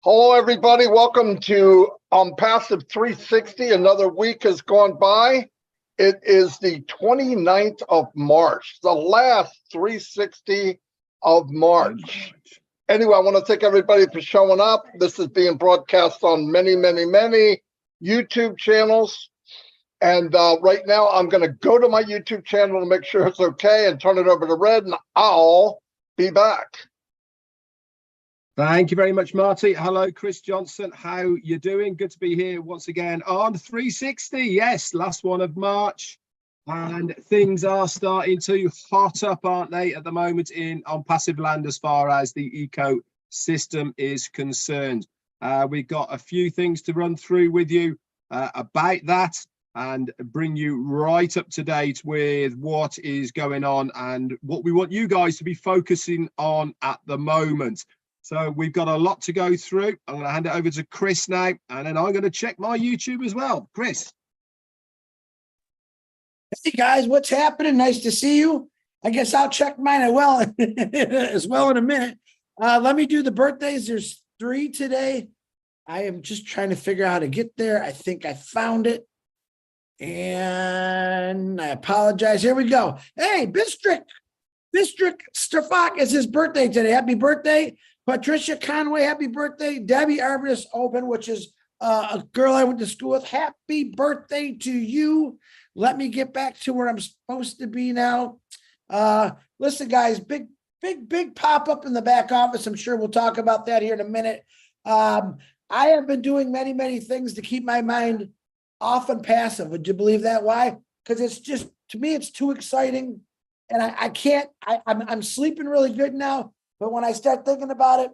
Hello, everybody. Welcome to ONPASSIVE 360. Another week has gone by. It is the 29th of March, the last 360 of March. Anyway, I want to thank everybody for showing up. This is being broadcast on many YouTube channels. And right now, I'm going to go to my YouTube channel to make sure it's okay and turn it over to Red, and I'll be back. Thank you very much, Marty. Hello, Chris Johnson. How you doing? Good to be here once again on 360. Yes, last one of March. And things are starting to hot up, aren't they, at the moment in ONPASSIVE land as far as the ecosystem is concerned. We've got a few things to run through with you about that and bring you right up to date with what is going on and what we want you guys to be focusing on at the moment. So we've got a lot to go through. I'm going to hand it over to Chris now, and then I'm going to check my YouTube as well. Chris. Hey guys, what's happening? Nice to see you. I guess I'll check mine as well in a minute. Let me do the birthdays. There's 3 today. I am just trying to figure out how to get there. I think I found it. And I apologize. Here we go. Hey, Bistrick Stefak is his birthday today. Happy birthday. Patricia Conway, happy birthday. Debbie Arvidas Open, which is a girl I went to school with. Happy birthday to you. Let me get back to where I'm supposed to be now. Listen, guys, big pop-up in the back office. I'm sure we'll talk about that here in a minute. I have been doing many things to keep my mind off and passive. Would you believe that? Why? Because it's just, to me, it's too exciting. And I can't, I'm sleeping really good now. But when I start thinking about it,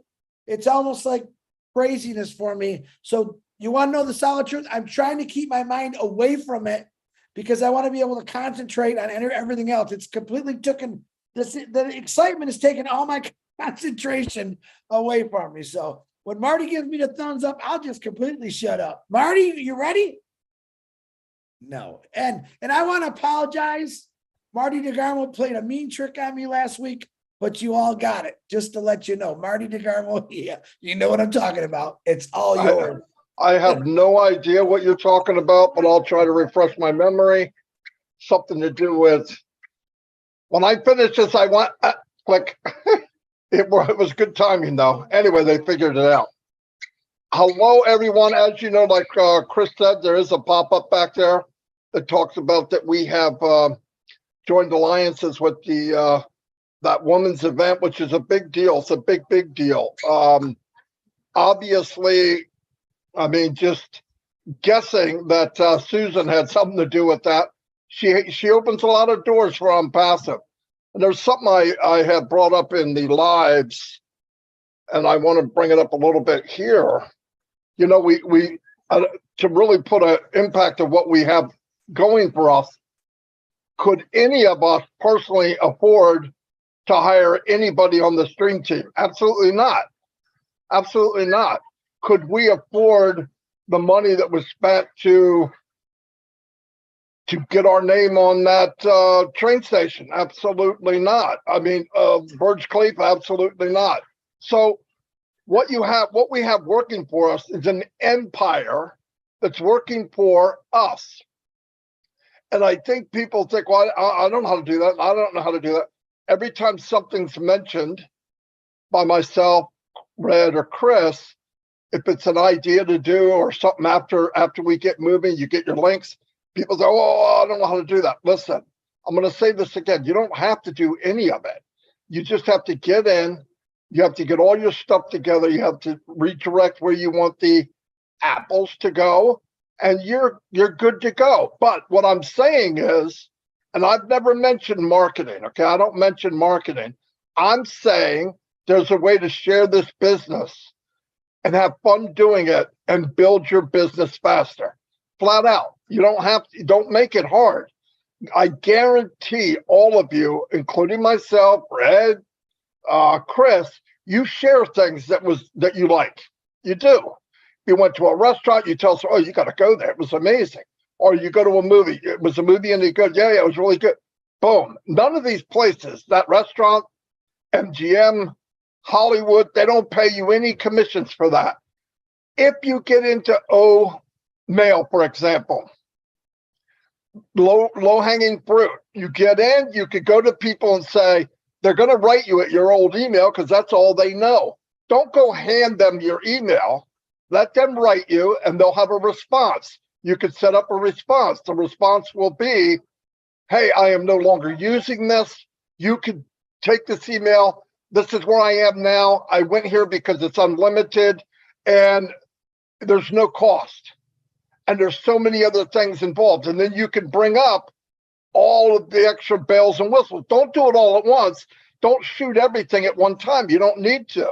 it's almost like craziness for me. So you want to know the solid truth? I'm trying to keep my mind away from it because I want to be able to concentrate on everything else. It's completely taken, the excitement has taken all my concentration away from me. So when Marty gives me the thumbs up, I'll just completely shut up. Marty, you ready? No. And I want to apologize. Marty DeGarmo played a mean trick on me last week. But you all got it, just to let you know. Marty DeGarmo, yeah, you know what I'm talking about. It's all yours. I have no idea what you're talking about, but I'll try to refresh my memory. Something to do with, when I finish this, I want, click. It was good timing, though. Anyway, they figured it out. Hello, everyone. As you know, like Chris said, there is a pop-up back there that talks about that we have joined alliances with the that women's event, which is a big deal. It's a big deal. Obviously, I mean, just guessing that Susan had something to do with that. She opens a lot of doors for ONPASSIVE. And there's something I had brought up in the lives, and I want to bring it up a little bit here. You know, we to really put an impact of what we have going for us, could any of us personally afford to hire anybody on the stream team? Absolutely not. Absolutely not. Could we afford the money that was spent to get our name on that train station? Absolutely not. I mean, Burj Khalifa, absolutely not. So what we have working for us is an empire that's working for us. And I think people think, well, I don't know how to do that. I don't know how to do that. Every time something's mentioned by myself, Red, or Chris, if it's an idea to do or something after we get moving, you get your links, people say, oh, I don't know how to do that. Listen, I'm going to say this again. You don't have to do any of it. You just have to get in. You have to get all your stuff together. You have to redirect where you want the apples to go, and you're good to go. But what I'm saying is, and I've never mentioned marketing, okay? I don't mention marketing. I'm saying there's a way to share this business and have fun doing it and build your business faster. Flat out. You don't make it hard. I guarantee all of you, including myself, Red, Chris, you share things that you like. You do. You went to a restaurant, you tell us, oh, you got to go there. It was amazing. Or you go to a movie. It was a movie and you go, yeah, it was really good. Boom. None of these places, that restaurant, MGM, Hollywood, they don't pay you any commissions for that. If you get into O mail, for example, low hanging fruit, you get in, you could go to people and say, they're going to write you at your old email because that's all they know. Don't go hand them your email. Let them write you and they'll have a response. You could set up a response. The response will be, hey, I am no longer using this. You could take this email. This is where I am now. I went here because it's unlimited and there's no cost. And there's so many other things involved. And then you can bring up all of the extra bells and whistles. Don't do it all at once. Don't shoot everything at one time. You don't need to.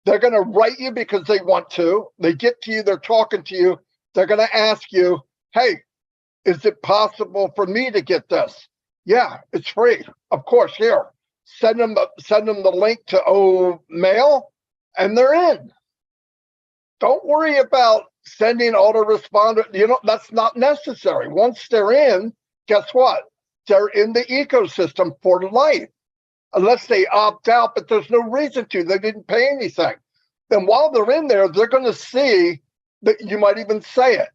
They're going to write you because they want to. They get to you, they're talking to you. They're going to ask you, hey, is it possible for me to get this? Yeah, it's free. Of course, here. Send them the link to O Mail and they're in. Don't worry about sending autoresponder. That's not necessary. Once they're in, guess what? They're in the ecosystem for life. Unless they opt out, but there's no reason to. They didn't pay anything. Then while they're in there, they're going to see that you might even say it.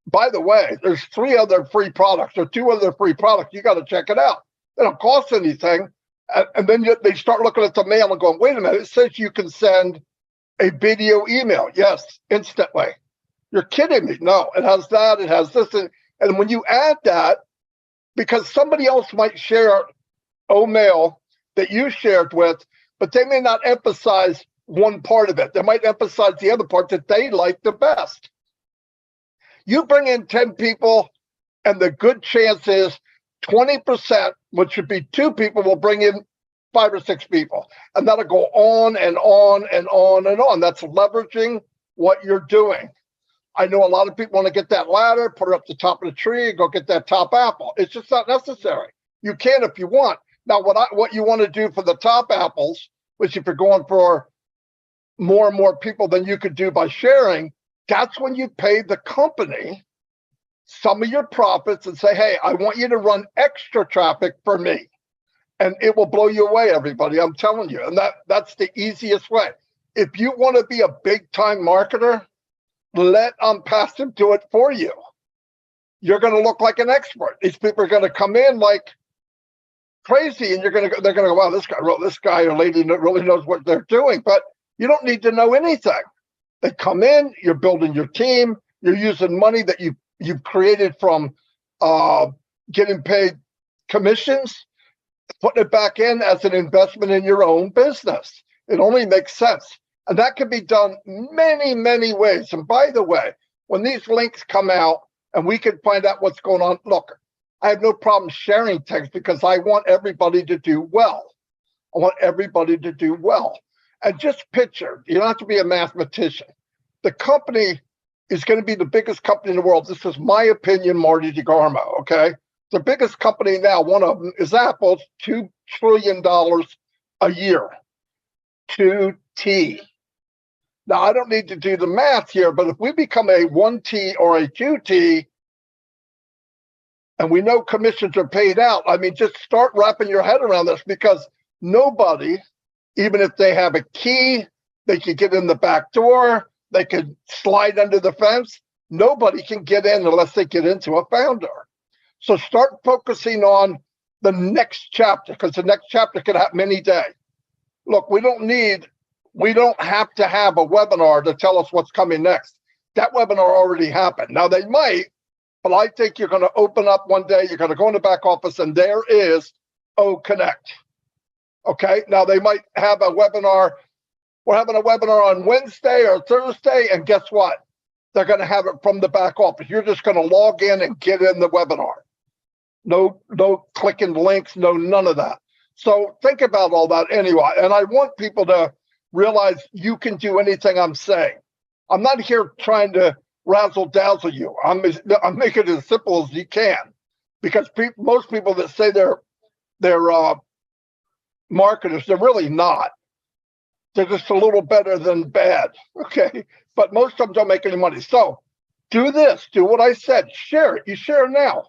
By the way, there's 3 other free products or 2 other free products. You got to check it out. They don't cost anything. And then they start looking at the mail and going, wait a minute, it says you can send a video email. Yes, instantly. You're kidding me. No, it has that. It has this. And when you add that, because somebody else might share mail that you shared with, but they may not emphasize one part of it. They might emphasize the other part that they like the best. You bring in 10 people, and the good chance is 20%, which should be 2 people, will bring in 5 or 6 people. And that'll go on and on and on and on. That's leveraging what you're doing. I know a lot of people want to get that ladder, put it up the top of the tree, and go get that top apple. It's just not necessary. You can if you want. Now, what you want to do for the top apples, which if you're going for more and more people than you could do by sharing, that's when you pay the company some of your profits and say, hey, I want you to run extra traffic for me. And it will blow you away, everybody. I'm telling you. And that's the easiest way. If you want to be a big time marketer, let ONPASSIVE do it for you. You're going to look like an expert. These people are going to come in like crazy, and they're going to go, wow, this guy or lady really knows what they're doing. But you don't need to know anything. They come in, you're building your team, you're using money that you've created from getting paid commissions, putting it back in as an investment in your own business. It only makes sense. And that can be done many, many ways. And by the way, when these links come out and we can find out what's going on, look, I have no problem sharing things because I want everybody to do well. I want everybody to do well. And just picture, you don't have to be a mathematician. The company is going to be the biggest company in the world. This is my opinion, Marty DeGarmo, okay? The biggest company now, one of them is Apple's $2 trillion a year. 2T. Now, I don't need to do the math here, but if we become a 1T or a 2T, and we know commissions are paid out, I mean, just start wrapping your head around this, because nobody, even if they have a key, they could get in the back door, they could slide under the fence. Nobody can get in unless they get into a founder. So start focusing on the next chapter, because the next chapter could happen any day. Look, we don't have to have a webinar to tell us what's coming next. That webinar already happened. Now they might, but I think you're going to open up one day, you're going to go in the back office, and there is OConnect. Okay, now they might have a webinar. We're having a webinar on Wednesday or Thursday, and guess what? They're going to have it from the back office. You're just going to log in and get in the webinar. No clicking links, none of that. So think about all that anyway. And I want people to realize you can do anything I'm saying. I'm not here trying to razzle dazzle you. I'm making it as simple as you can, because most people that say they're marketers, they're really not. They're just a little better than bad, okay? But most of them don't make any money. So do this, do what I said, share it. You share now.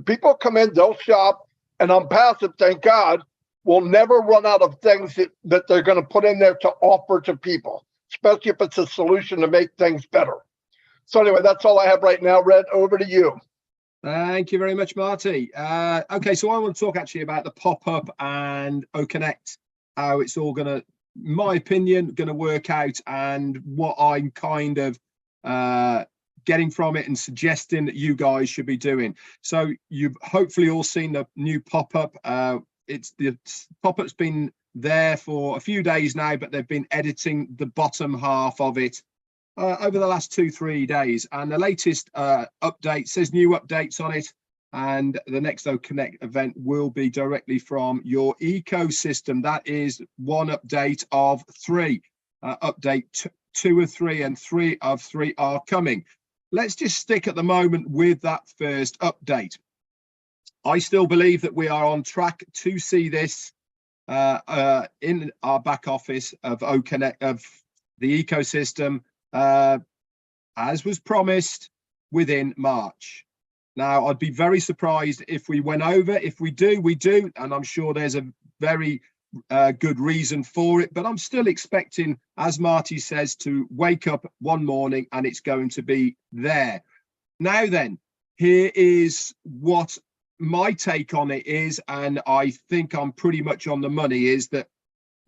People come in, they'll shop, and ONPASSIVE, thank God, will never run out of things that they're going to put in there to offer to people. especially if it's a solution to make things better. So anyway, that's all I have right now. Red, over to you. Thank you very much, Marty. Okay, so I want to talk actually about the pop-up and OConnect, how it's all going to, in my opinion, going to work out, and what I'm kind of getting from it and suggesting that you guys should be doing. So you've hopefully all seen the new pop-up. It's the pop-up's been there for a few days now, but they've been editing the bottom half of it over the last 2-3 days, and the latest update says new updates on it, and the next OConnect event will be directly from your ecosystem. That is one update of 3. Update 2 of 3 and 3 of 3 are coming. Let's just stick at the moment with that first update. I still believe that we are on track to see this in our back office of OConnect, of the ecosystem, as was promised, within March. Now, I'd be very surprised if we went over. If we do, we do, and I'm sure there's a very good reason for it, but I'm still expecting, as Marty says, to wake up one morning and it's going to be there. Now then, here is what my take on it is, and I think I'm pretty much on the money, is that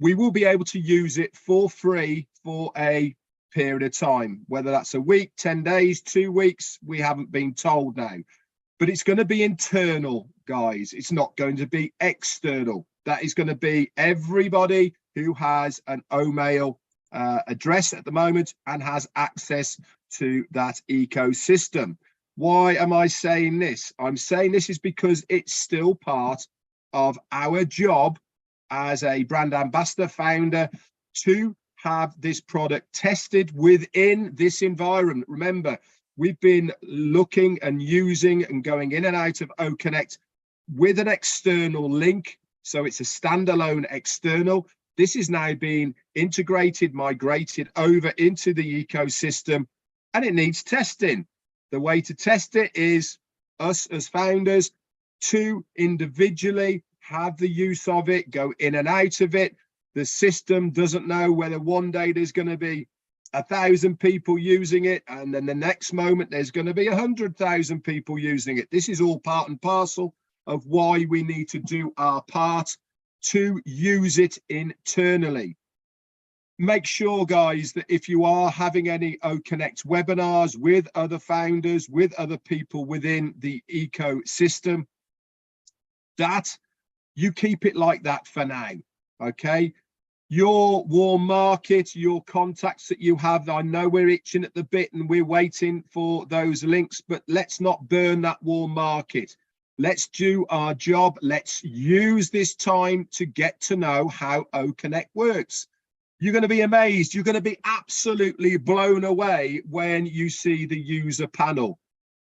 we will be able to use it for free for a period of time, whether that's a week, 10 days, 2 weeks, we haven't been told now, but it's going to be internal, guys. It's not going to be external. That is going to be everybody who has an OMail address at the moment and has access to that ecosystem. Why am I saying this? I'm saying this is because it's still part of our job as a brand ambassador founder to have this product tested within this environment. Remember, we've been looking and using and going in and out of OConnect with an external link. So it's a standalone external. This is now being integrated, migrated over into the ecosystem, and it needs testing. The way to test it is us as founders to individually have the use of it, go in and out of it. The system doesn't know whether one day there's going to be 1,000 people using it, and then the next moment there's going to be 100,000 people using it. This is all part and parcel of why we need to do our part to use it internally. Make sure, guys, that if you are having any OConnect webinars with other founders, with other people within the ecosystem, that you keep it like that for now, okay? Your warm market, your contacts that you have, I know we're itching at the bit and we're waiting for those links, but let's not burn that warm market. Let's do our job. Let's use this time to get to know how OConnect works. You're going to be amazed. You're going to be absolutely blown away when you see the user panel.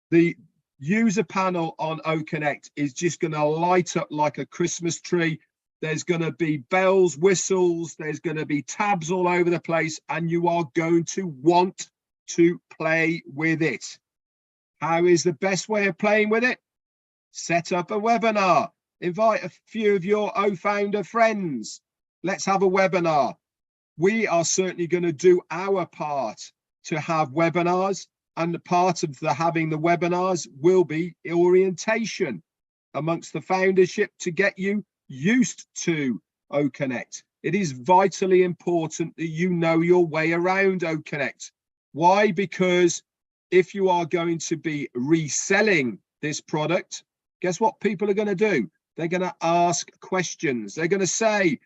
The user panel on OConnect is just going to light up like a Christmas tree. There's going to be bells, whistles, there's going to be tabs all over the place, and you are going to want to play with it. How is the best way of playing with it? Set up a webinar. Invite a few of your OFounder friends. Let's have a webinar. We are certainly going to do our part to have webinars, and the part of having the webinars will be orientation amongst the foundership to get you used to OConnect. It is vitally important that you know your way around OConnect. Why? Because if you are going to be reselling this product, guess what people are going to do? They're going to ask questions. They're going to say,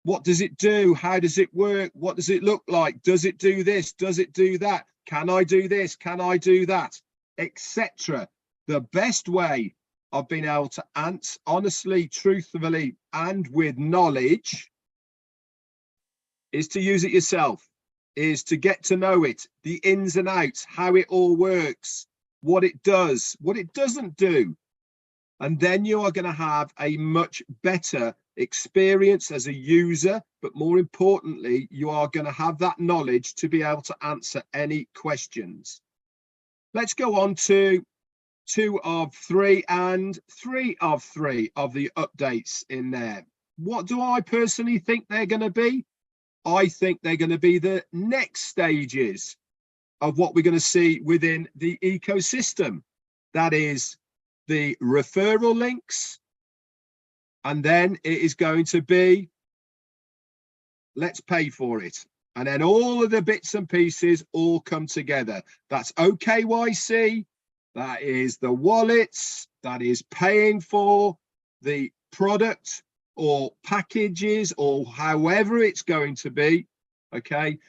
what does it do? How does it work? What does it look like? Does it do this? Does it do that? Can I do this? Can I do that? Etc. The best way of being able to answer honestly, truthfully, and with knowledge is to use it yourself, is to get to know it, the ins and outs, how it all works, what it does, what it doesn't do. And then you are going to have a much better experience as a user, but more importantly, you are going to have that knowledge to be able to answer any questions. Let's go on to 2 of 3 and 3 of 3 of the updates in there. What do I personally think they're going to be? I think they're going to be the next stages of what we're going to see within the ecosystem. That is the referral links. And then it is going to be, let's pay for it. And then all of the bits and pieces all come together. That's OKYC. That is the wallets. That is paying for the product or packages or however it's going to be. Okay.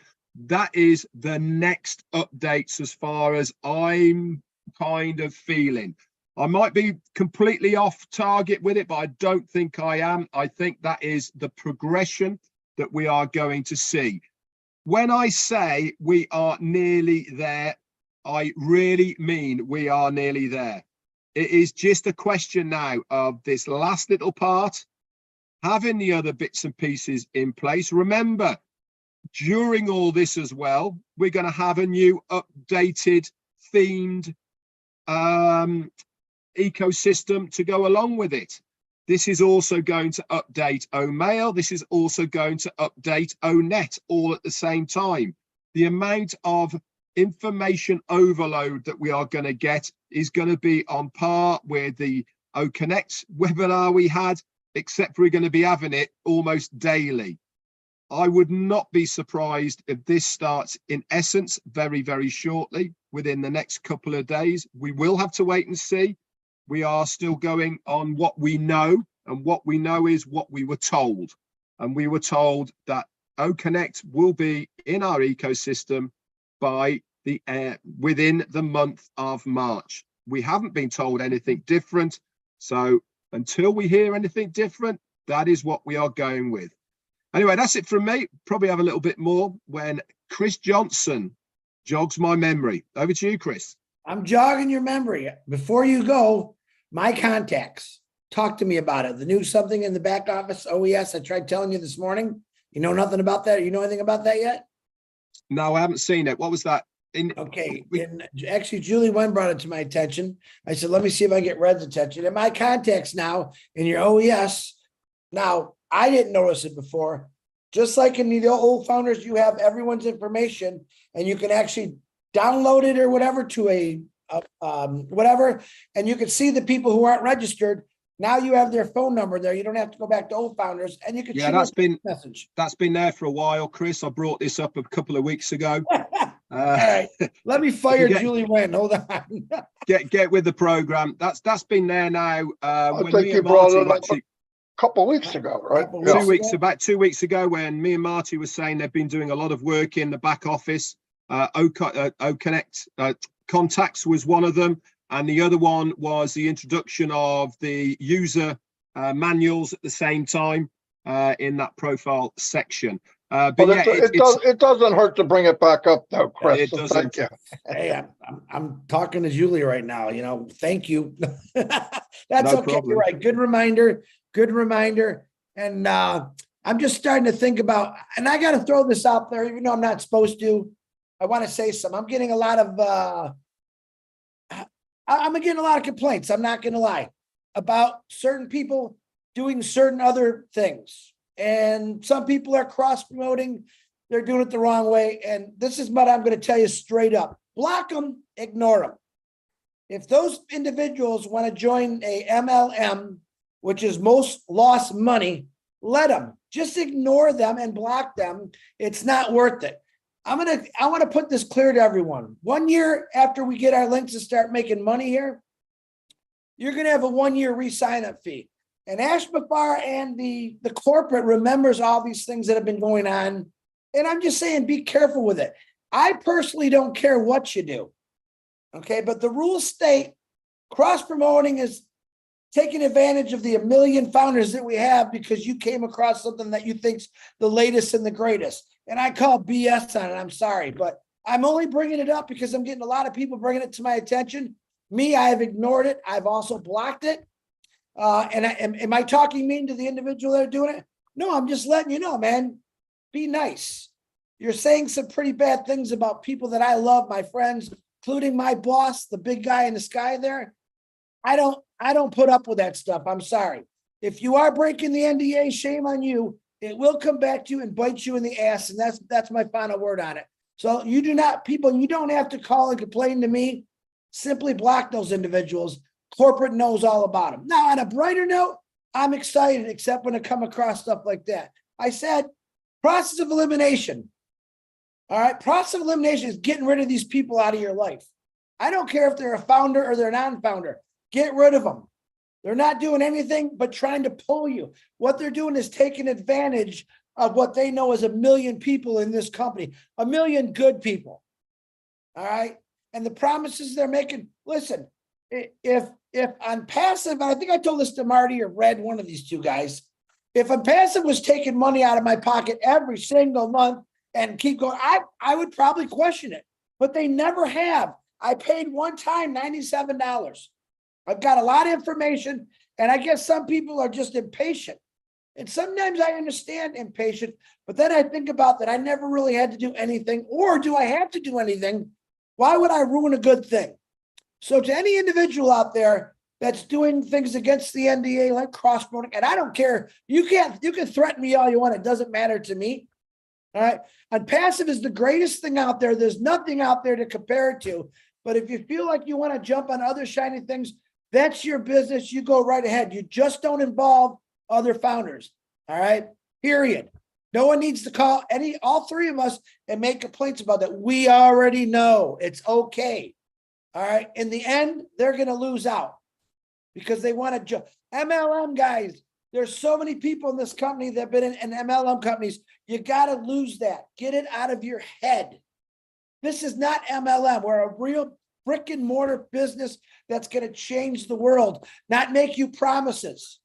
That is the next updates as far as I'm kind of feeling. I might be completely off target with it, but I don't think I am. I think that is the progression that we are going to see. When I say we are nearly there, I really mean we are nearly there. It is just a question now of this last little part, having the other bits and pieces in place. Remember, during all this as well, we're going to have a new updated themed ecosystem to go along with it. This is also going to update OMail. This is also going to update ONet all at the same time. The amount of information overload that we are going to get is going to be on par with the OConnect webinar we had, except we're going to be having it almost daily. I would not be surprised if this starts in essence very, very shortly, within the next couple of days. We will have to wait and see. We are still going on what we know, and what we know is what we were told. And we were told that OConnect will be in our ecosystem by the within the month of March. We haven't been told anything different. So until we hear anything different, that is what we are going with. Anyway, that's it from me. Probably have a little bit more when Chris Johnson jogs my memory. Over to you, Chris. I'm jogging your memory. Before you go, my contacts. Talk to me about it. The new something in the back office. OES. I tried telling you this morning. You know nothing about that? You know anything about that yet? No, I haven't seen it. What was that? Okay. Actually, Julie Wen brought it to my attention. I said, let me see if I get Red's attention. And my contacts now in your OES. Now, I didn't notice it before. Just like in the old founders, you have everyone's information and you can actually download it or whatever to a whatever, and you can see the people who aren't registered. Now you have their phone number there. You don't have to go back to old founders, and you can that's been there for a while, Chris. I brought this up a couple of weeks ago. All right, let me fire Julie Wen. Hold on. get with the program. That's been there now. I think you brought it up a couple of weeks ago, right? About 2 weeks ago, when me and Marty were saying they've been doing a lot of work in the back office. OConnect contacts was one of them, and the other one was the introduction of the user manuals at the same time in that profile section. But yeah, it doesn't hurt to bring it back up, though, Chris. It doesn't. Thank you. Hey, I'm talking to Julie right now. You know, thank you. That's no okay. problem. You're right. Good reminder. Good reminder. And I'm just starting to think about, and I got to throw this out there, even though I'm not supposed to. I want to say something. I'm getting a lot of I'm getting a lot of complaints. I'm not going to lie about certain people doing certain other things. And some people are cross promoting. They're doing it the wrong way. And this is what I'm going to tell you straight up. Block them, ignore them. If those individuals want to join a MLM, which is most lost money, let them. Just ignore them and block them. It's not worth it. I want to put this clear to everyone. 1 year after we get our links and start making money here, you're going to have a 1 year re-sign up fee. And Ashbafar and the corporate remembers all these things that have been going on. And I'm just saying, be careful with it. I personally don't care what you do. Okay. But the rules state cross promoting is taking advantage of the 1 million founders that we have because you came across something that you think's the latest and the greatest. And I call BS on it. I'm sorry, but I'm only bringing it up because I'm getting a lot of people bringing it to my attention. Me, I have ignored it. I've also blocked it. Am I talking mean to the individual that are doing it? No, I'm just letting you know, man, be nice. You're saying some pretty bad things about people that I love, my friends, including my boss, the big guy in the sky there. I don't put up with that stuff. I'm sorry. If you are breaking the NDA, shame on you. it will come back to you and bite you in the ass. And that's my final word on it. So you do not, people, you don't have to call and complain to me. Simply block those individuals. Corporate knows all about them. Now, on a brighter note, I'm excited, except when I come across stuff like that. I said, process of elimination. All right. Process of elimination is getting rid of these people out of your life. I don't care if they're a founder or they're a non-founder. Get rid of them. They're not doing anything but trying to pull you. What they're doing is taking advantage of what they know is 1 million people in this company, 1 million good people. All right. And the promises they're making, listen, if ONPASSIVE, and I think I told this to Marty or Red, one of these two guys, if ONPASSIVE was taking money out of my pocket every single month and keep going, I would probably question it, but they never have. I paid one time $97. I've got a lot of information, and I guess some people are just impatient. And sometimes I understand impatient, but then I think about that I never really had to do anything, or do I have to do anything? Why would I ruin a good thing? So to any individual out there that's doing things against the NDA, like cross-promoting, and I don't care, you can threaten me all you want, it doesn't matter to me. All right. ONPASSIVE is the greatest thing out there. There's nothing out there to compare it to. But if you feel like you want to jump on other shiny things, that's your business. You go right ahead. You just don't involve other founders. All right. Period. No one needs to call all three of us and make complaints about that. We already know it's okay. All right. In the end, they're going to lose out because they want to jump. MLM guys, there's so many people in this company that have been in MLM companies. You got to lose that. Get it out of your head. This is not MLM. We're a real brick and mortar business that's going to change the world, not make you promises.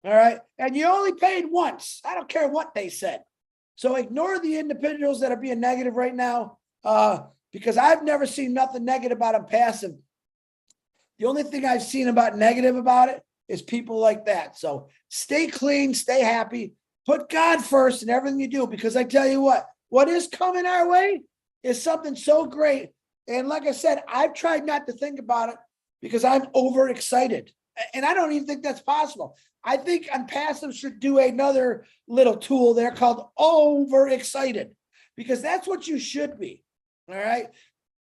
All right. And you only paid once. I don't care what they said. So ignore the individuals that are being negative right now, because I've never seen nothing negative about ONPASSIVE. The only thing I've seen about negative about it is people like that. So stay clean, stay happy, put God first in everything you do, because I tell you what is coming our way is something so great. And like I said, I've tried not to think about it because I'm overexcited. And I don't even think that's possible. I think ONPASSIVE should do another little tool there called overexcited, because that's what you should be. All right.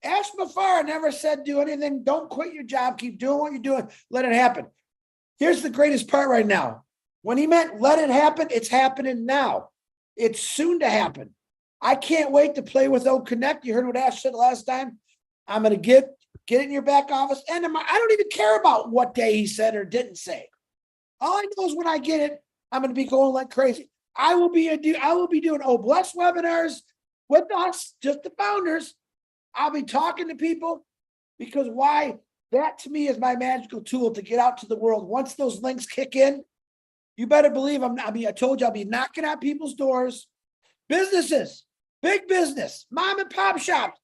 Ash Mafar never said do anything. Don't quit your job. Keep doing what you're doing. Let it happen. Here's the greatest part right now. When he meant let it happen, it's happening now. It's soon to happen. I can't wait to play with OConnect. You heard what Ash said last time. I'm going to get it in your back office. And I don't even care about what day he said or didn't say. All I know is when I get it, I'm going to be going like crazy. I will be doing Bless webinars with us, just the founders. I'll be talking to people, because why? That to me is my magical tool to get out to the world. Once those links kick in, you better believe I told you I'll be knocking at people's businesses, big business, mom and pop shops.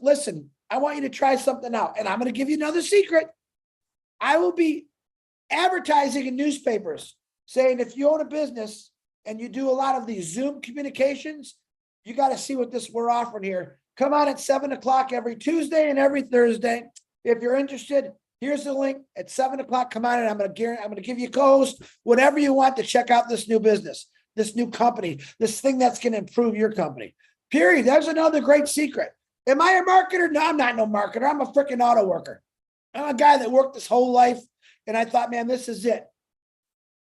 Listen, I want you to try something out, and I'm going to give you another secret. I will be advertising in newspapers saying, if you own a business and you do a lot of these Zoom communications, you got to see what we're offering here. Come on at 7:00 every Tuesday and every Thursday. If you're interested, here's the link at 7:00. Come on, and I'm going to give you a co-host, whatever you want to check out this new business, this new company, this thing that's going to improve your company. Period. There's another great secret. Am I a marketer? No, I'm not no marketer. I'm a freaking auto worker. I'm a guy that worked his whole life, and I thought, man, this is it.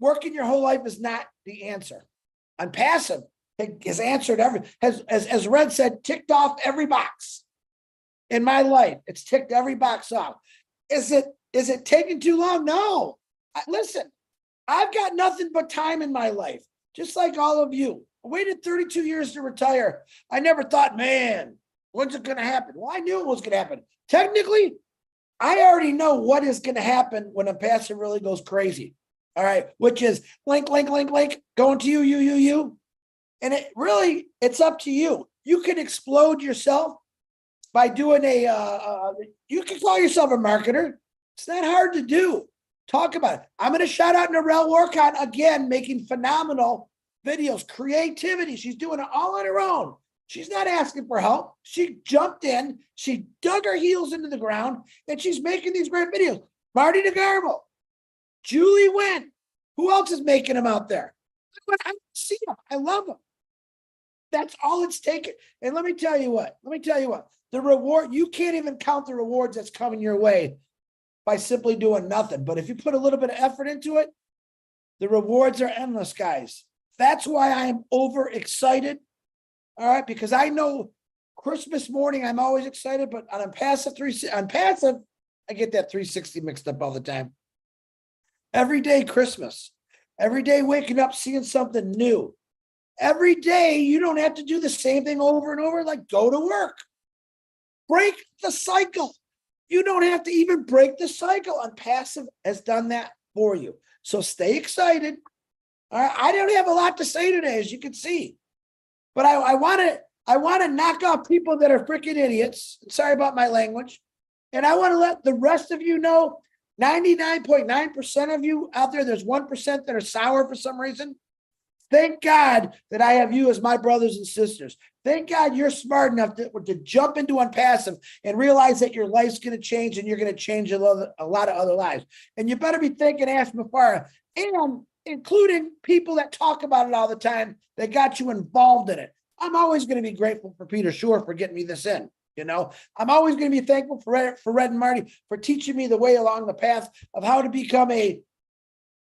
Working your whole life is not the answer. ONPASSIVE has answered as Red said, ticked off every box in my life. It's ticked every box off. Is it taking too long? No. Listen, I've got nothing but time in my life, just like all of you. I waited 32 years to retire. I never thought, man, when's it going to happen? Well, I knew it was going to happen. Technically, I already know what is going to happen when ONPASSIVE really goes crazy. All right, which is link, going to you. And it's up to you. You can explode yourself by doing you can call yourself a marketer. It's not hard to do. Talk about it. I'm going to shout out Narelle Workon again, making phenomenal videos, creativity. She's doing it all on her own. She's not asking for help. She jumped in, she dug her heels into the ground, and she's making these great videos. Marty DeGarmo, Julie Wen. Who else is making them out there? I see them. I love them. That's all it's taken. And let me tell you what, the reward, you can't even count the rewards that's coming your way by simply doing nothing. But if you put a little bit of effort into it, the rewards are endless, guys. That's why I am overexcited. All right, because I know Christmas morning, I'm always excited, but on passive, I get that 360 mixed up all the time. Every day, Christmas. Every day, waking up, seeing something new. Every day, you don't have to do the same thing over and over, like go to work. Break the cycle. You don't have to even break the cycle. ONPASSIVE has done that for you. So stay excited. All right, I don't have a lot to say today, as you can see. But I want to knock off people that are freaking idiots. Sorry about my language. And I want to let the rest of you know, 99.9% of you out there, there's 1% that are sour for some reason. Thank God that I have you as my brothers and sisters. Thank God you're smart enough to jump into ONPASSIVE and realize that your life's going to change and you're going to change a lot of other lives. And you better be thinking Ash Mafara, and including people that talk about it all the time that got you involved in it. I'm always going to be grateful for Peter Shore for getting me this in. You know, I'm always going to be thankful for Red and Marty for teaching me the way along the path of how to become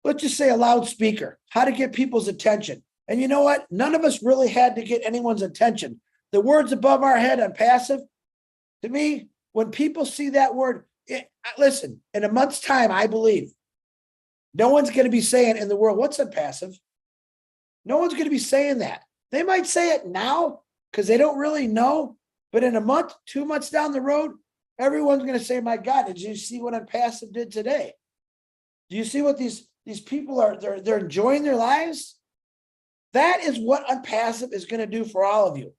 let's just say a loudspeaker, how to get people's attention. And you know what? None of us really had to get anyone's attention. The words above our head ONPASSIVE, to me, when people see that word, listen, in a month's time, I believe, no one's going to be saying in the world, what's ONPASSIVE? No one's going to be saying that. They might say it now because they don't really know. But in a month, 2 months down the road, everyone's going to say, my God, did you see what ONPASSIVE did today? Do you see what these people are, they're enjoying their lives? That is what ONPASSIVE is going to do for all of you.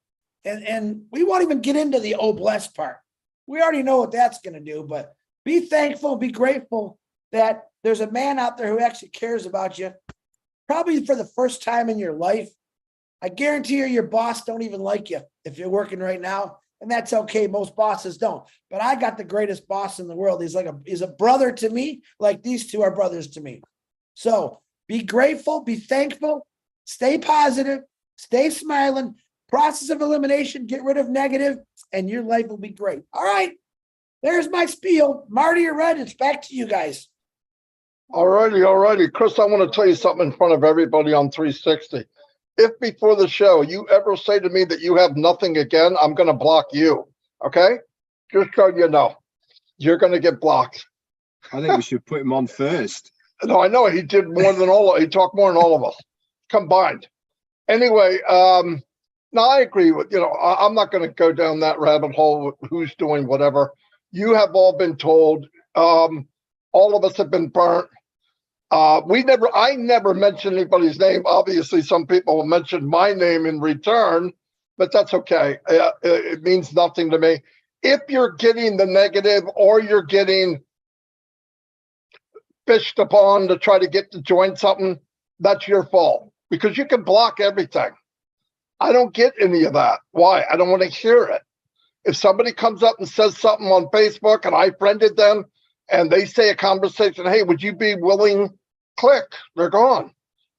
And we won't even get into the blessed part. We already know what that's going to do, but be thankful, be grateful that there's a man out there who actually cares about you, probably for the first time in your life. I guarantee you, your boss don't even like you if you're working right now. And that's okay. Most bosses don't. But I got the greatest boss in the world. He's a brother to me, like these two are brothers to me. So be grateful, be thankful, stay positive, stay smiling. Process of elimination, get rid of negative, and your life will be great. All right. There's my spiel. Marty or Red, it's back to you guys. All righty. Chris, I want to tell you something in front of everybody on 360. If before the show you ever say to me that you have nothing again, I'm going to block you. Okay? Just so you know, you're going to get blocked. I think we should put him on first. No, I know he did more than he talked more than all of us combined. Anyway, no, I agree with, I'm not going to go down that rabbit hole with who's doing whatever. You have all been told. All of us have been burnt. I never mentioned anybody's name. Obviously, some people will mention my name in return, but that's okay. It means nothing to me. If you're getting the negative or you're getting fished upon to try to get to join something, that's your fault because you can block everything. I don't get any of that. Why? I don't want to hear it. If somebody comes up and says something on Facebook and I friended them, and they say a conversation, hey, would you be willing? Click, they're gone.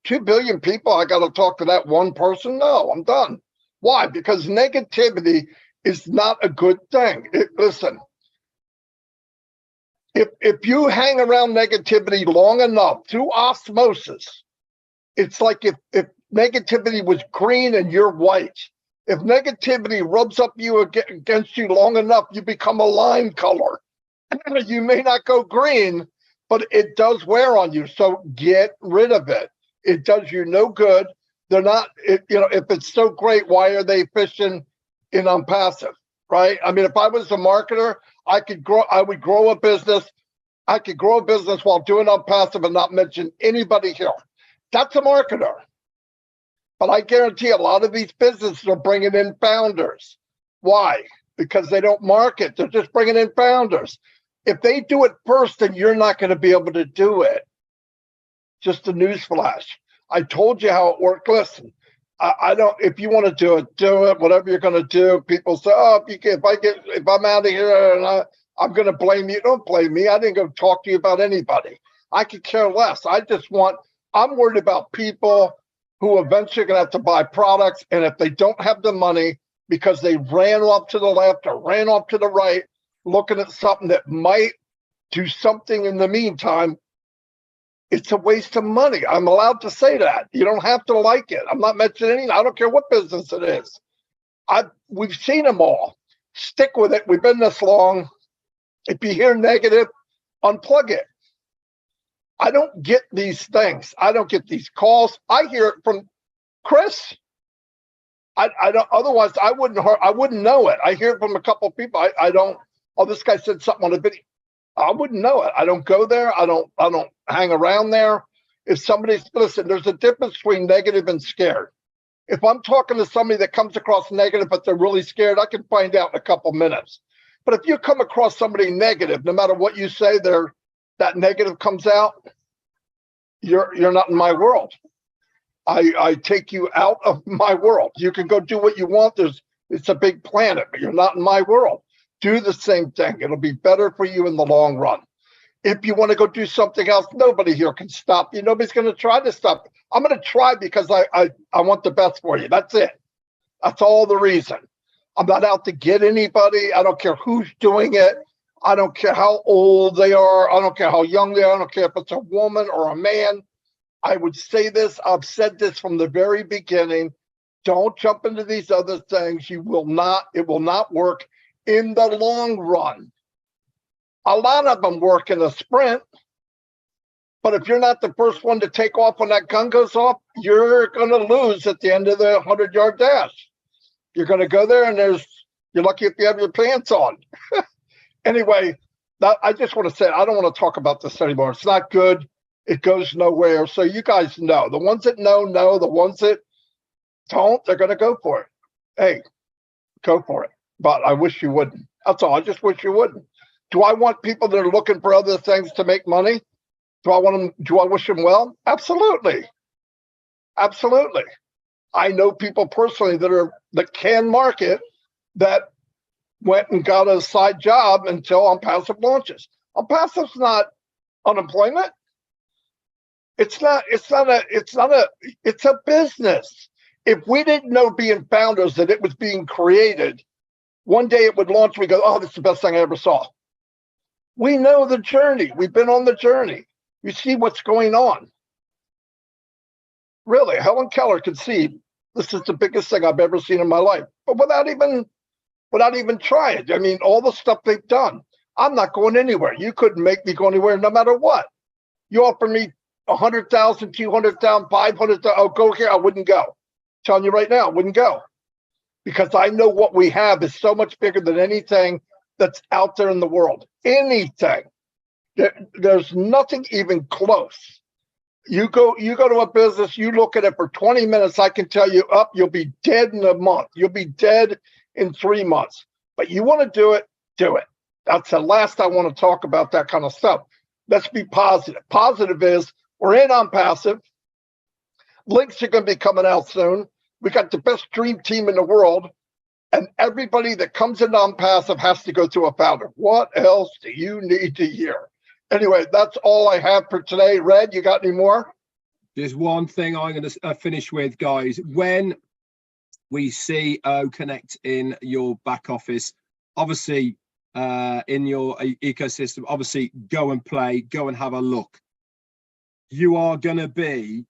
2 billion people, I got to talk to that one person? No, I'm done. Why? Because negativity is not a good thing. Listen, if you hang around negativity long enough through osmosis, it's like if negativity was green and you're white. If negativity rubs up you against you long enough, you become a lime color. You may not go green, but it does wear on you. So get rid of it. It does you no good. They're not, if it's so great, why are they fishing in ONPASSIVE, right? I mean, if I was a marketer, I would grow a business. I could grow a business while doing ONPASSIVE and not mention anybody here. That's a marketer. But I guarantee a lot of these businesses are bringing in founders. Why? Because they don't market. They're just bringing in founders. If they do it first, then you're not going to be able to do it. Just a news flash. I told you how it worked. Listen, I don't. If you want to do it. Whatever you're going to do. People say, "Oh, if I'm out of here and I'm going to blame you." Don't blame me. I didn't go talk to you about anybody. I could care less. I'm worried about people who eventually are going to have to buy products. And if they don't have the money because they ran off to the left or ran off to the right, looking at something that might do something in the meantime, it's a waste of money. I'm allowed to say that. You don't have to like it. I'm not mentioning any, I don't care what business it is. We've seen them all. Stick with it. We've been this long. If you hear negative, unplug it. I don't get these things. I don't get these calls. I hear it from Chris. I don't. Otherwise, I wouldn't know it. I hear it from a couple of people. I don't. Oh, this guy said something on a video. I wouldn't know it. I don't go there. I don't hang around there. If somebody's, listen, there's a difference between negative and scared. If I'm talking to somebody that comes across negative, but they're really scared, I can find out in a couple minutes. But if you come across somebody negative, no matter what you say, that negative comes out, you're not in my world. I take you out of my world. You can go do what you want. It's a big planet, but you're not in my world. Do the same thing. It'll be better for you in the long run. If you want to go do something else, nobody here can stop you. Nobody's going to try to stop you. I'm going to try because I want the best for you. That's it. That's all the reason. I'm not out to get anybody. I don't care who's doing it. I don't care how old they are. I don't care how young they are. I don't care if it's a woman or a man. I would say this. I've said this from the very beginning. Don't jump into these other things. It will not work in the long run. A lot of them work in a sprint, but if you're not the first one to take off when that gun goes off, you're going to lose at the end of the 100-yard dash. You're going to go there and you're lucky if you have your pants on. Anyway, I just want to say, I don't want to talk about this anymore. It's not good. It goes nowhere. So you guys know. The ones that know. The ones that don't, they're going to go for it. Hey, go for it. But I wish you wouldn't. That's all. I just wish you wouldn't. Do I want people that are looking for other things to make money? Do I wish them well? Absolutely. Absolutely. I know people personally that can market, that went and got a side job until ONPASSIVE launches. ONPASSIVE's not unemployment. It's a business. If we didn't know being founders that it was being created, one day it would launch, we go, oh, this is the best thing I ever saw. We know the journey. We've been on the journey. You see what's going on. Really, Helen Keller could see this is the biggest thing I've ever seen in my life, but without even trying. I mean, all the stuff they've done. I'm not going anywhere. You couldn't make me go anywhere no matter what. You offer me 100,000, 200,000, 500,000. Oh, go here. I wouldn't go. I'm telling you right now, I wouldn't go. Because I know what we have is so much bigger than anything that's out there in the world. Anything. There's nothing even close. You go to a business, you look at it for 20 minutes, I can tell you you'll be dead in a month. You'll be dead in 3 months. But you want to do it, do it. That's the last I want to talk about that kind of stuff. Let's be positive. Positive is we're in ONPASSIVE. Links are going to be coming out soon. We got the best dream team in the world. And everybody that comes into ONPASSIVE has to go through a founder. What else do you need to hear? Anyway, that's all I have for today. Red, you got any more? There's one thing I'm going to finish with, guys. When we see OConnect in your back office, obviously in your ecosystem, obviously go and play, go and have a look. You are going to be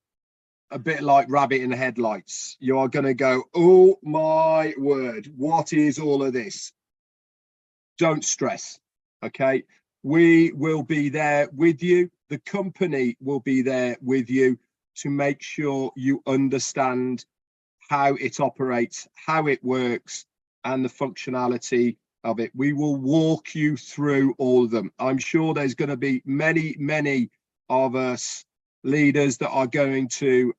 a bit like rabbit in the headlights. You are going to go, oh my word, what is all of this? Don't stress, okay? We will be there with you. The company will be there with you to make sure you understand how it operates, how it works, and the functionality of it. We will walk you through all of them. I'm sure there's going to be many of us leaders that are going to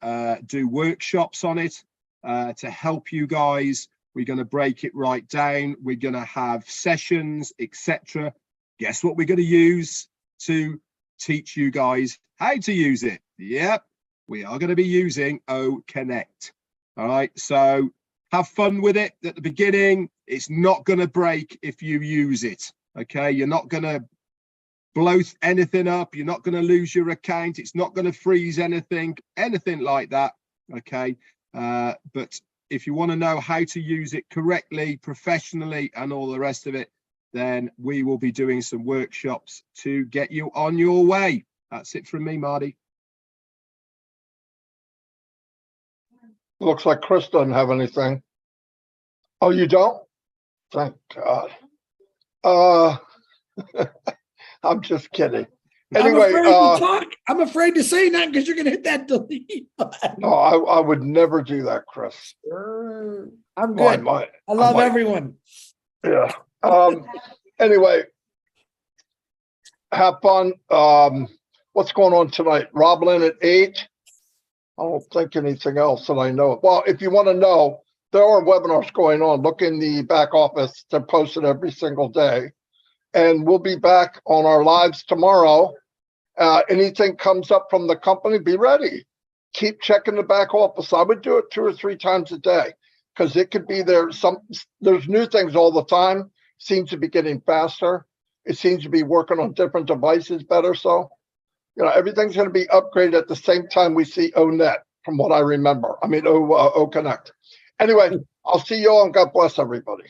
do workshops on it to help you guys. We're going to break it right down. We're going to have sessions, etc. Guess what we're going to use to teach you guys how to use it? Yep, we are going to be using OConnect. All right, so have fun with it at the beginning. It's not going to break if you use it. Okay, you're not going to blow anything up. You're not going to lose your account. It's not going to freeze anything like that. Okay. But if you want to know how to use it correctly, professionally, and all the rest of it, then we will be doing some workshops to get you on your way. That's it from me, Marty. Looks like Chris doesn't have anything. Oh, you don't? Thank God. I'm just kidding. Anyway, I'm afraid to talk. I'm afraid to say that because you're going to hit that delete button. no, I would never do that, Chris. I'm Well, good. I love everyone. Yeah. Anyway, have fun. What's going on tonight? Rob Lynn at 8. I don't think anything else that I know. Well, if you want to know, there are webinars going on. Look in the back office. They're posted every single day. And we'll be back on our lives tomorrow. Anything comes up from the company, be ready. Keep checking the back office. I would do it 2 or 3 times a day because it could be there. There's new things all the time. Seems to be getting faster. It seems to be working on different devices better. So, you know, everything's going to be upgraded at the same time we see ONET, from what I remember. I mean, OConnect. Anyway, I'll see you all and God bless everybody.